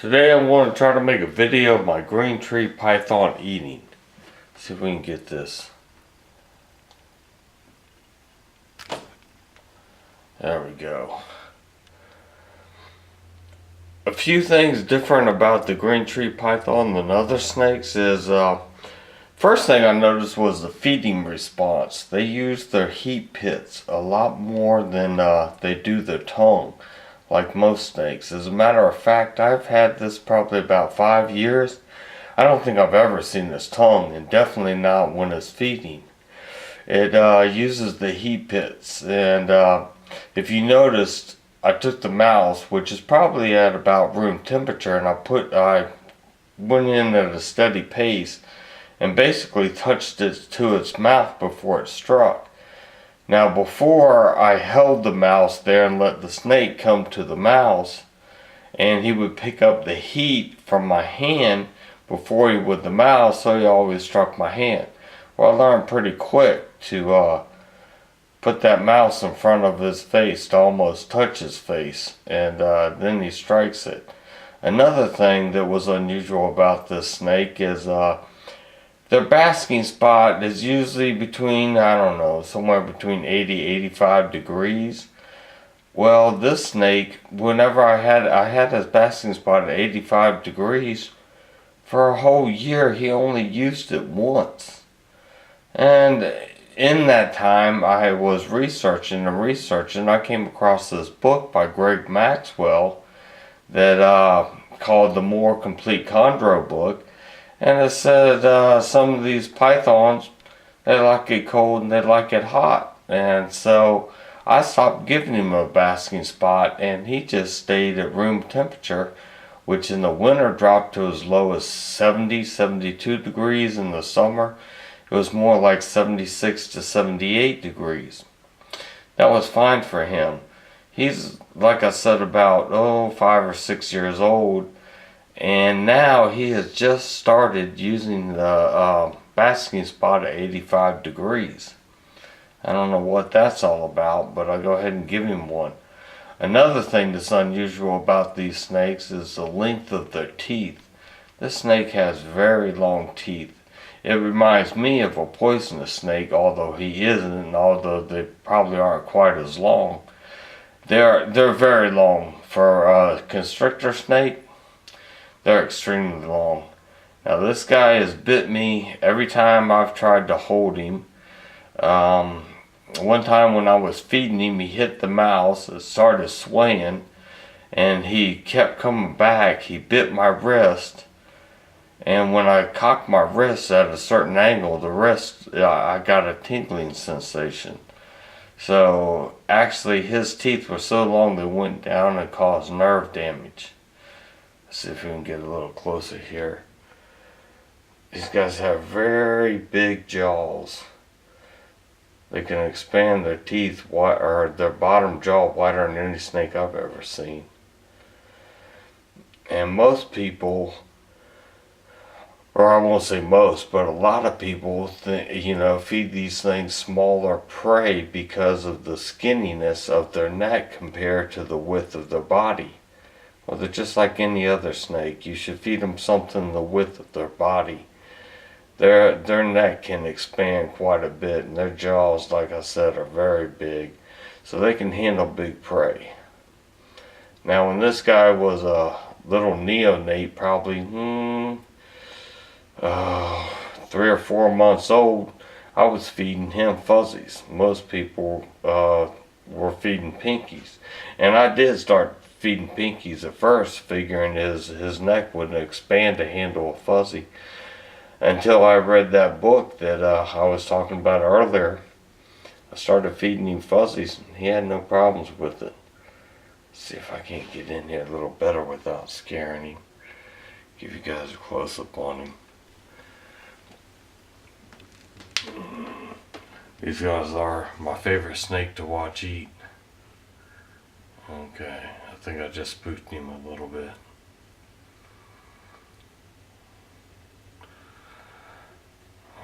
Today I'm going to try to make a video of my green tree python eating. See if we can get this. There we go. A few things different about the green tree python than other snakes is, first thing I noticed was the feeding response. They use their heat pits a lot more than they do their tongue, like most snakes. As a matter of fact, I've had this probably about 5 years. I don't think I've ever seen this tongue, and definitely not when it's feeding. It uses the heat pits, and if you noticed, I took the mouse, which is probably at about room temperature, and I went in at a steady pace and basically touched it to its mouth before it struck. Now, before I held the mouse there and let the snake come to the mouse, and he would pick up the heat from my hand before he would the mouse, so he always struck my hand. Well, I learned pretty quick to put that mouse in front of his face to almost touch his face, and then he strikes it. Another thing that was unusual about this snake is their basking spot is usually between, I don't know, somewhere between 80-85 degrees. Well, this snake, whenever I had his basking spot at 85 degrees, for a whole year he only used it once. And in that time I was researching, I came across this book by Greg Maxwell that called The More Complete Chondro Book, and it said some of these pythons, they like it cold and they like it hot, and so I stopped giving him a basking spot, and he just stayed at room temperature, which in the winter dropped to as low as 70-72 degrees. In the summer it was more like 76 to 78 degrees. That was fine for him. He's, like I said, about 5 or 6 years old, and now he has just started using the basking spot at 85 degrees. I don't know what that's all about, but I'll go ahead and give him one. Another thing that's unusual about these snakes is the length of their teeth. This snake has very long teeth. It reminds me of a poisonous snake, although he isn't, and although they probably aren't quite as long. They're very long. For a constrictor snake, they're extremely long. Now this guy has bit me every time I've tried to hold him. One time when I was feeding him, he hit the mouse, it started swaying, and he kept coming back. He bit my wrist, and when I cocked my wrist at a certain angle, I got a tingling sensation. So actually his teeth were so long they went down and caused nerve damage. Let's see if we can get a little closer here. These guys have very big jaws. They can expand their teeth or their bottom jaw wider than any snake I've ever seen. And most people, or I won't say most, but a lot of people feed these things smaller prey because of the skinniness of their neck compared to the width of their body. Well, they're just like any other snake. You should feed them something the width of their body. Their neck can expand quite a bit, and their jaws, like I said, are very big, so they can handle big prey. Now, when this guy was a little neonate, probably 3 or 4 months old, I was feeding him fuzzies. Most people were feeding pinkies, and I did start feeding pinkies at first, figuring his neck wouldn't expand to handle a fuzzy, until I read that book that I was talking about earlier. I started feeding him fuzzies, and he had no problems with it. Let's see if I can't get in here a little better without scaring him. Give you guys a close-up on him. These guys are my favorite snake to watch eat. Okay, I think I just spooked him a little bit.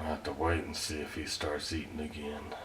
I'll have to wait and see if he starts eating again.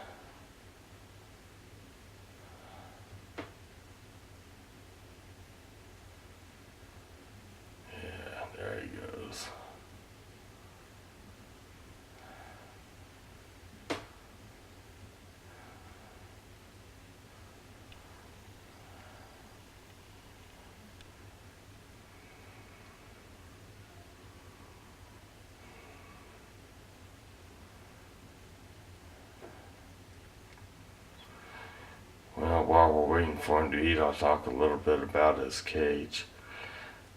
waiting for him to eat, I'll talk a little bit about his cage.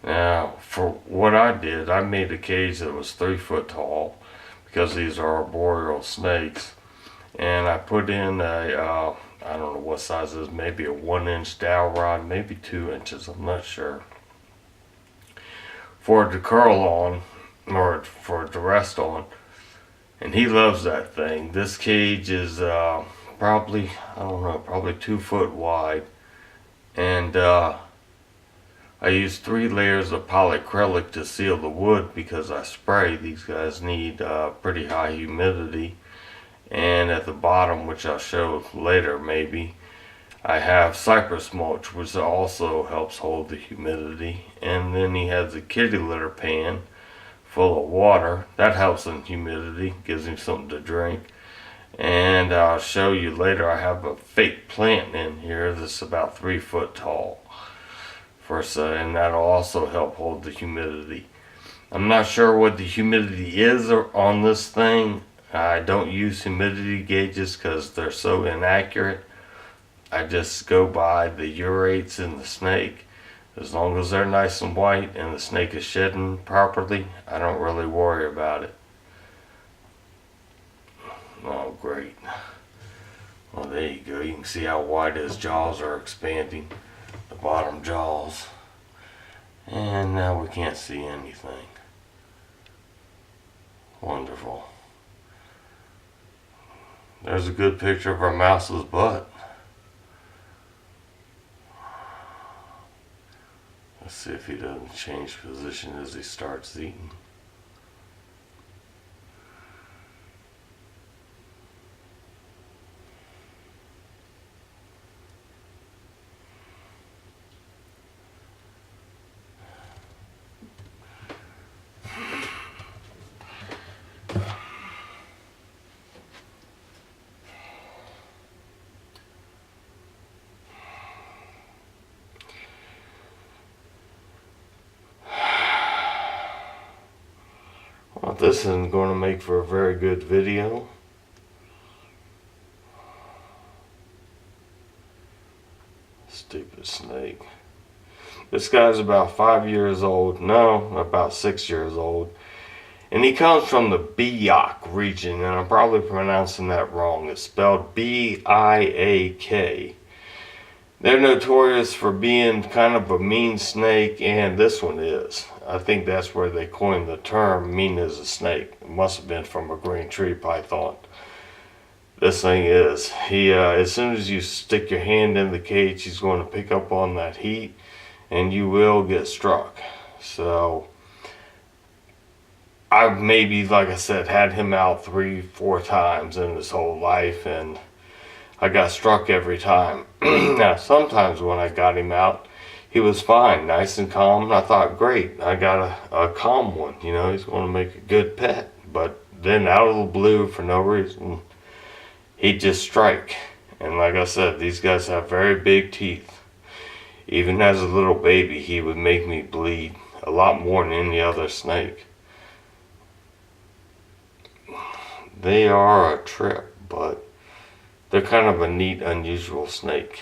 Now, for what I did, I made a cage that was 3 foot tall because these are arboreal snakes. And I put in a, I don't know what size it is, maybe a 1-inch dowel rod, maybe 2 inches, I'm not sure, for it to curl on, or for it to rest on. And he loves that thing. This cage is probably, I don't know, probably 2 foot wide. And I used 3 layers of polyacrylic to seal the wood because I spray. These guys need pretty high humidity. And at the bottom, which I'll show later maybe, I have cypress mulch, which also helps hold the humidity. And then he has a kitty litter pan full of water. That helps in humidity, gives him something to drink. And I'll show you later, I have a fake plant in here that's about 3 foot tall. And that'll also help hold the humidity. I'm not sure what the humidity is on this thing. I don't use humidity gauges because they're so inaccurate. I just go by the urates in the snake. As long as they're nice and white and the snake is shedding properly, I don't really worry about it. Oh, great. Well, there you go. You can see how wide his jaws are expanding. The bottom jaws. And now we can't see anything. Wonderful. There's a good picture of our mouse's butt. Let's see if he doesn't change position as he starts eating. Well, this isn't going to make for a very good video. Stupid snake. This guy's about 5 years old. No, about 6 years old. And he comes from the Biak region, and I'm probably pronouncing that wrong. It's spelled B-I-A-K. They're notorious for being kind of a mean snake, and this one is. I think that's where they coined the term mean as a snake. It must have been from a green tree python. This thing is. He, as soon as you stick your hand in the cage, he's going to pick up on that heat, and you will get struck. So, I've maybe, like I said, had him out 3-4 times in his whole life, and I got struck every time. Now, sometimes when I got him out, he was fine, nice and calm, and I thought, great, I got a calm one, you know, he's going to make a good pet. But then out of the blue, for no reason, he'd just strike. And like I said, these guys have very big teeth. Even as a little baby, he would make me bleed a lot more than any other snake. They are a trip, but they're kind of a neat, unusual snake.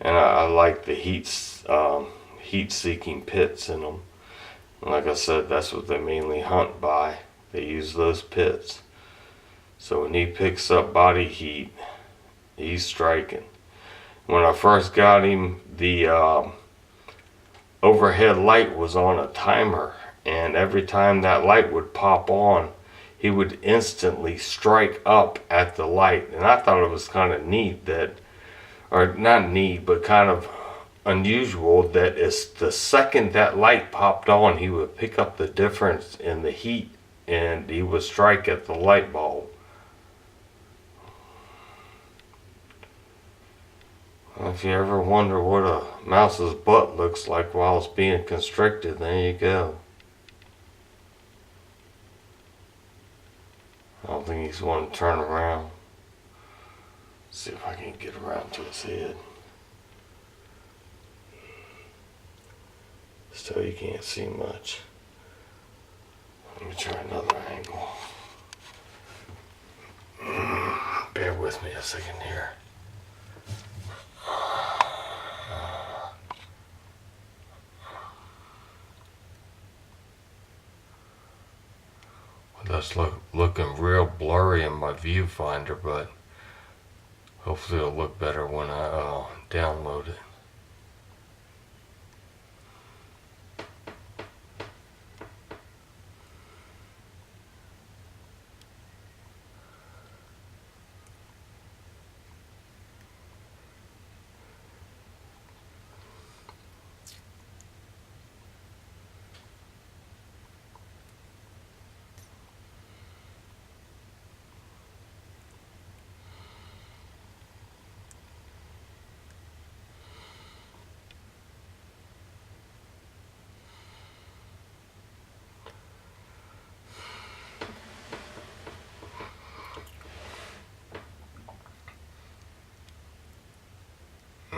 And I like the heat-seeking pits in them. And like I said, that's what they mainly hunt by. They use those pits. So when he picks up body heat, he's striking. When I first got him, the overhead light was on a timer. And every time that light would pop on, he would instantly strike up at the light. And I thought it was kind of neat that, or not neat, but kind of unusual that it's the second that light popped on, he would pick up the difference in the heat and he would strike at the light bulb. If you ever wonder what a mouse's butt looks like while it's being constricted, there you go. I don't think he's wanting to turn around. See if I can get around to his head. Still, you can't see much. Let me try another angle. Bear with me a second here. That's looking real blurry in my viewfinder, but hopefully it'll look better when I download it.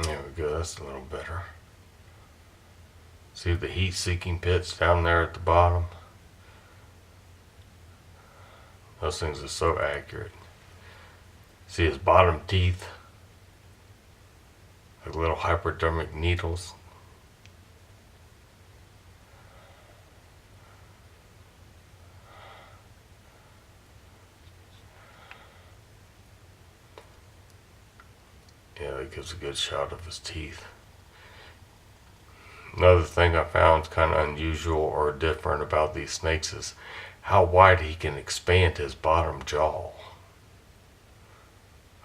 There we go, that's a little better. See the heat-seeking pits down there at the bottom? Those things are so accurate. See his bottom teeth? Like little hypodermic needles. Yeah, that gives a good shot of his teeth. Another thing I found kind of unusual or different about these snakes is how wide he can expand his bottom jaw.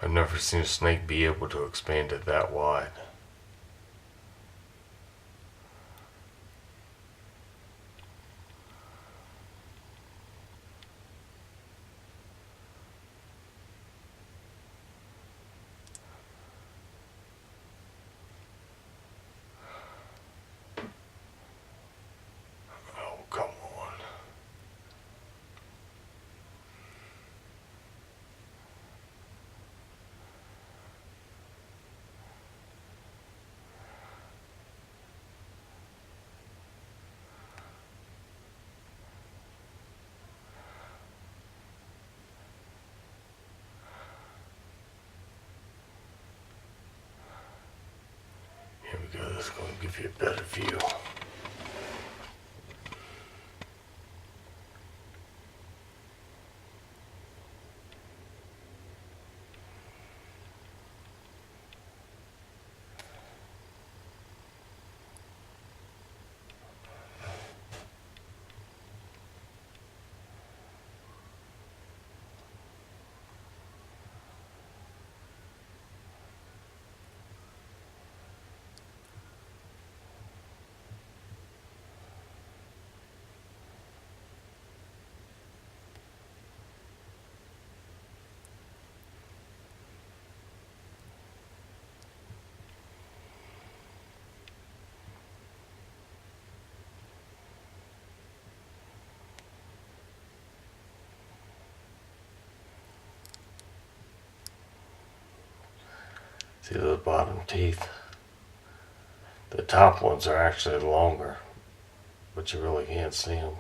I've never seen a snake be able to expand it that wide. Oh, come on. Here we go, this is going to give you a better view. See those bottom teeth? The top ones are actually longer, but you really can't see them.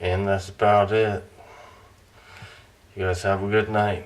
And that's about it. You guys have a good night.